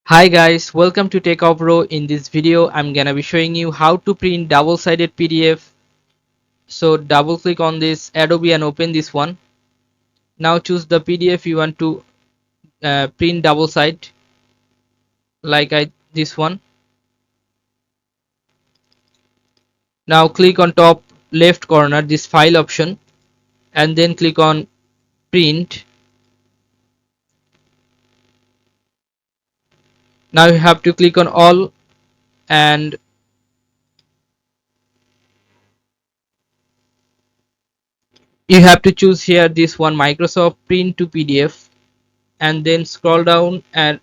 Hi guys, welcome to Techavro. In this video, I'm gonna be showing you how to print double-sided PDF. So double click on this Adobe and open this one. Now choose the PDF you want to print double side, like this one. Now click on top left corner this file option and then click on print. Now you have to click on all and you have to choose here this one Microsoft Print to PDF and then scroll down and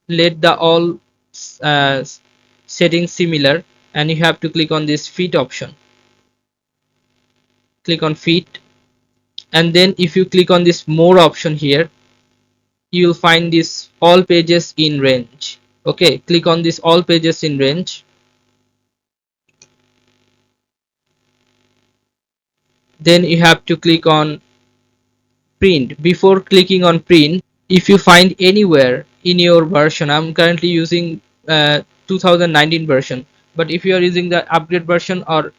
let the all uh, settings similar and you have to click on this fit option. Click on fit and then if you click on this more option here, you will find this all pages in range. Okay, click on this all pages in range. Then you have to click on print. Before clicking on print, if you find anywhere in your version, I'm currently using 2019 version, but if you are using the upgrade version or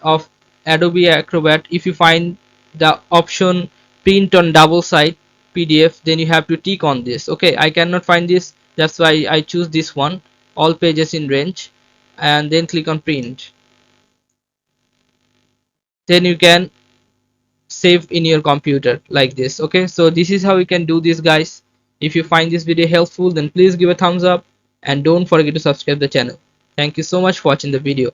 of Adobe Acrobat, if you find the option print on double side PDF, then you have to tick on this. Okay, I cannot find this, that's why I choose this one, all pages in range, and then click on print. Then you can save in your computer like this. Okay, so this is how you can do this, guys. If you find this video helpful, then please give a thumbs up and don't forget to subscribe the channel. Thank you so much for watching the video.